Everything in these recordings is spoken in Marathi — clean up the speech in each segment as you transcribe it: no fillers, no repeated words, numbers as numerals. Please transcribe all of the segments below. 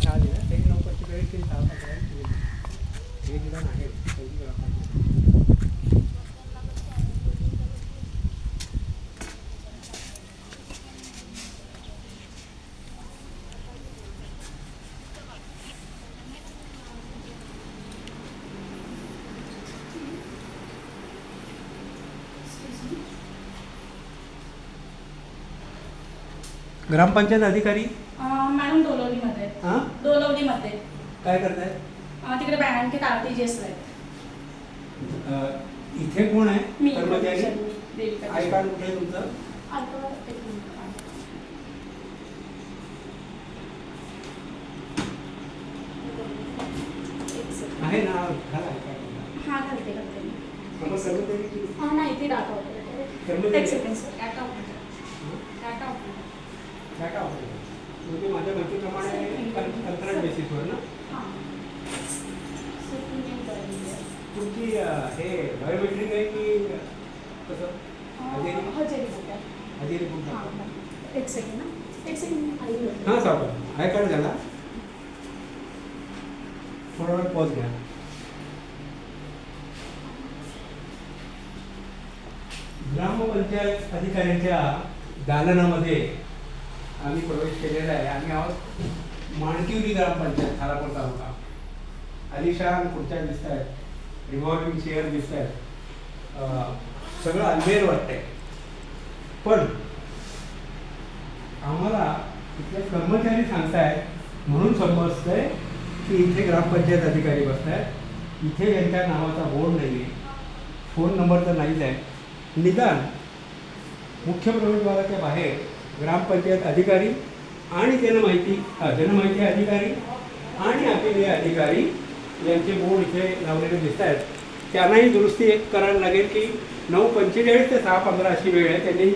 6 दिला तरी 9:45 ते 6:15 हे दिलं आहे पहिली ग्रामपंचायत. ग्रामपंचायत अधिकारी मॅडम डोलवलीमध्ये आहेत. हां डोलवलीमध्ये काय करताय? तिकडे बँकेत RTGS आहेत. इथे कोण आहे मी कर्मचारी? देविका. आय कार्ड कुठे आहे तुमचं? आता एक मिनिट. एक second. आहे ना घाला आय कार्ड. हा घालते घालते मी. मग कर्मचारी नाही ते डाटा ऑपरेटर. कर्मचारी एक second sir. Data operator. Data operator. Data operator म्हणजे माझ्या माहितीप्रमाणे कंत्राट बेसिसवर ना हां. सर तुम्ही बघितलं. तुमची हे बायोमेट्रिक आहे की कसं? हजेरी हजेरी बोलतात. हजेरी पण हां टाकतो. हां. एक सेकंड ना. एक सेकंड आई होते. हां सावकार आय कार्ड झाला. थोडा वेळ पॉज घ्या. ग्रामपंचायत अधिकाऱ्यांच्या दालनामध्ये आम्ही प्रवेश केलेला आहे. आम्ही आहोत माणकिवली ग्रामपंचायत खालापूर तालुका. आलिशान खुर्च्या दिसत आहेत, रिव्हॉल्विंग चेअर दिसत आहेत, सगळं अल्मेर वाटतंय. पण आम्हाला इथले कर्मचारी सांगतायत म्हणून समजतंय की इथे ग्रामपंचायत अधिकारी बसतायत. इथे यांच्या नावाचा बोर्ड नाही आहे, फोन नंबर तर नाहीच आहे. निदान मुख्य प्रवेशद्वाराच्या बाहेर ग्रामपंचायत अधिकारी आणि जनमाहिती अधिकारी आणि अपिलीय अधिकारी यांचे बोर्ड इथे लावलेले दिसत आहेत. त्यांनाही दुरुस्ती एक करायला लागेल की 9:45 ते 6:15 अशी वेळ आहे. त्यांनी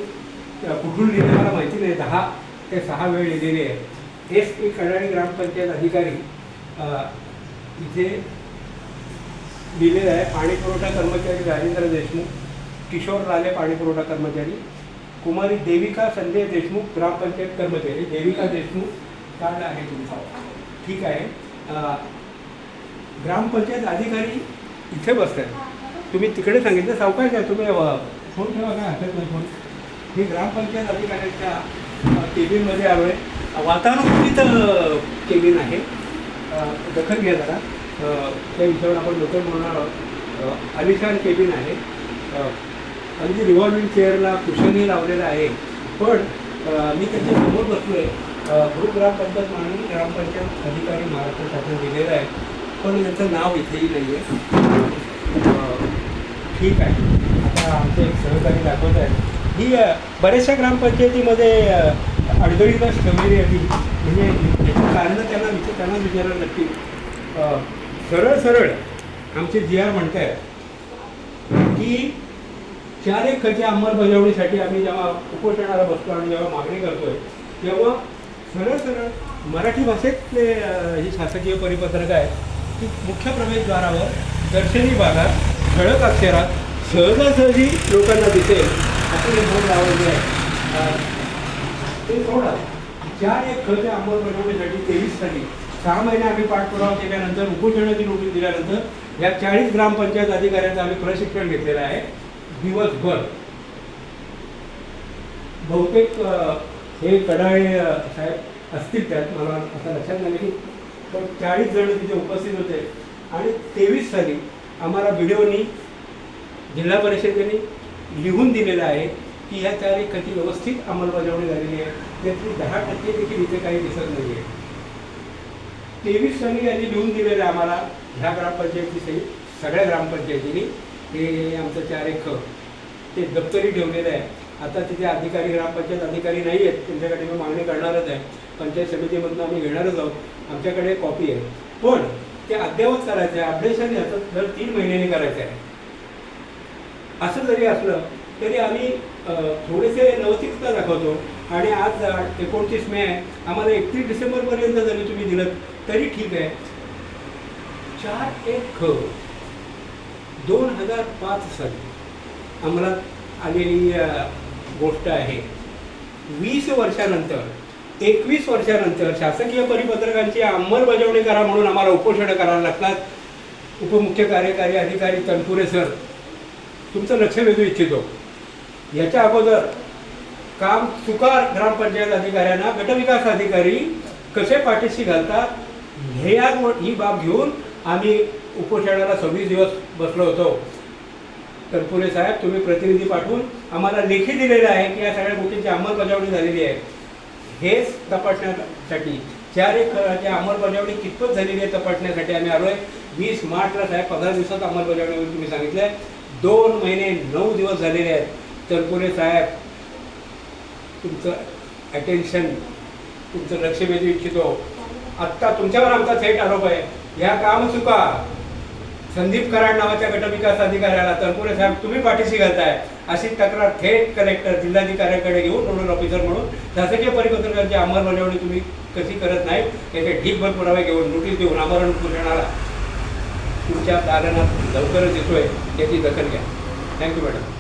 कुठून लिहिले मला माहिती नाही. 10 ते 6 वेळ लिहिलेली आहे. SP कडाळी ग्रामपंचायत अधिकारी इथे लिहिलेलं आहे. पाणी पुरवठा कर्मचारी राजेंद्र देशमुख, किशोर लाले पाणी पुरवठा कर्मचारी, कुमारी देविका संजय देशमुख ग्रामपंचायत कर्मचारी. देविका देशमुख कार्ड आहे तुमचा, ठीक आहे. ग्रामपंचायत अधिकारी इथे बसतात. तुम्ही तिकडे सांगितलं सावकाश आहे, तुम्ही फोन ठेवा, काय हरकत नाही फोन. ही ग्रामपंचायत अधिकाऱ्यांच्या केबिनमध्ये आलो आहे. वातानुकूलित केबिन आहे. दखल घ्या जरा, त्या विषयावर आपण लोकल बोलणार आहोत. आलिशान केबिन आहे. अगदी रिव्हॉल्विंग चेअरला कुशनही लावलेलं आहे. पण मी त्याच्या समोर बसलो आहे. ग्रुप ग्रामपंचायत म्हणून ग्रामपंचायत अधिकारी महाराष्ट्र शासन दिलेलं आहे, पण त्यांचं नाव इथेही नाही आहे. ठीक आहे, आता आमचे एक सहकारी दाखवत आहेत. ही बऱ्याचशा ग्रामपंचायतीमध्ये अडगळीलाच ठेवलेली आहे ती. म्हणजे याची कारणं त्यांना विचारायला नक्की. सरळ आमचे GR म्हणत आहेत की 4 एकरच्या अंमलबजावणीसाठी आम्ही जेव्हा उपोषणाला बसतो आणि जेव्हा मागणी करतोय तेव्हा सरळ मराठी भाषेतले ही शासकीय परिपत्रक आहे की मुख्य प्रवेशद्वारावर दर्शनी भागात ठळक अक्षरात सहजासहजी लोकांना दिसेल असं हे बोर्ड लावलेले आहे. ते सोडा, 4 एकरच्या अंमलबजावणीसाठी 23 साली 6 महिने आम्ही पाठपुरावा केल्यानंतर उपोषणाची नोटीस दिल्यानंतर या 40 ग्रामपंचायत अधिकाऱ्यांचं आम्ही प्रशिक्षण घेतलेलं आहे दिवसभर. बहुतेक हे कडाळे साहेब असतील त्यात, मला आता लक्षात नाही की, पण 40 जण तिथे उपस्थित होते. आणि 23 साली आम्हाला व्हिडिओनी जिल्हा परिषदेने लिहून दिलेलं आहे की ह्या 4 एकरची व्यवस्थित अंमलबजावणी झालेली आहे. त्यातली 10% देखील इथे काही दिसत नाही आहे. 23 साली यांनी लिहून दिलेलं आहे आम्हाला ह्या ग्रामपंचायती सहित सगळ्या ग्रामपंचायतींनी. हे आमचं 4 एकर ते दप्तरी ठेवलेलं आहे. आता तिथे अधिकारी ग्रामपंचायत अधिकारी नाही आहेत, त्यांच्याकडे मी मागणी करणारच आहे. पंचायत समितीमधून आम्ही घेणारच आहोत. आमच्याकडे कॉपी आहे, पण ते अद्ययावत करायचं आहे. अपडेशन याचं दर 3 महिन्यांनी करायचं आहे. असं जरी असलं तरी आम्ही थोडेसे लवचिकता दाखवतो. आणि आज 29 मे आहे, आम्हाला 31 डिसेंबरपर्यंत जरी तुम्ही दिलं तरी ठीक आहे. 4 एकर 2005 साली अंमलात आलेली गोष्ट आहे. 20 वर्षानंतर 21 वर्षानंतर शासकीय परिपत्रकांची अंमलबजावणी करा म्हणून आम्हाला उपोषणं करायला लागतात. उपमुख्य कार्यकारी अधिकारी तनपुरे सर, तुमचं लक्ष वेधू इच्छितो. याच्या अगोदर काम चुकार ग्रामपंचायत अधिकाऱ्यांना गटविकास अधिकारी कसे पाठीशी घालतात ही बाब घेऊन आम्ही उपोषणाला 26 दिवस बसलो होतो. तनपुरे साहेब, तुम्ही प्रतिनिधी पाठवून आम्हाला लेखी दिलेलं आहे की या सगळ्या गोष्टींची अंमलबजावणी झालेली आहे. हेच तपासण्यासाठी 4 एकराची अंमलबजावणी कितपत झालेली आहे तपासण्यासाठी आम्ही आलो आहे. 20 मार्चला साहेब 15 दिवसात अंमलबजावणी होईल तुम्ही सांगितलं आहे. 2 महिने 9 दिवस झालेले आहेत. तनपुरे साहेब, तुमचं अटेन्शन, तुमचं लक्ष वेधू इच्छितो. आत्ता तुमच्यावर आमचा थेट आरोप आहे. ह्या काम चुका संदीप कराड नावाच्या गटविकास अधिकाऱ्याला तनपुरे साहेब तुम्ही पाठीशी घालताय अशी तक्रार थेट कलेक्टर जिल्हाधिकाऱ्यांकडे घेऊन नोडल ऑफिसर म्हणून शासकीय परिपत्रकांची अंमलबजावणी तुम्ही कशी करत नाही याचे ढीकभर पुरावे घेऊन नोटीस देऊन आमरण उपोषणाला तुमच्या दालनात लवकरच येतोय याची दखल घ्या. Thank you madam.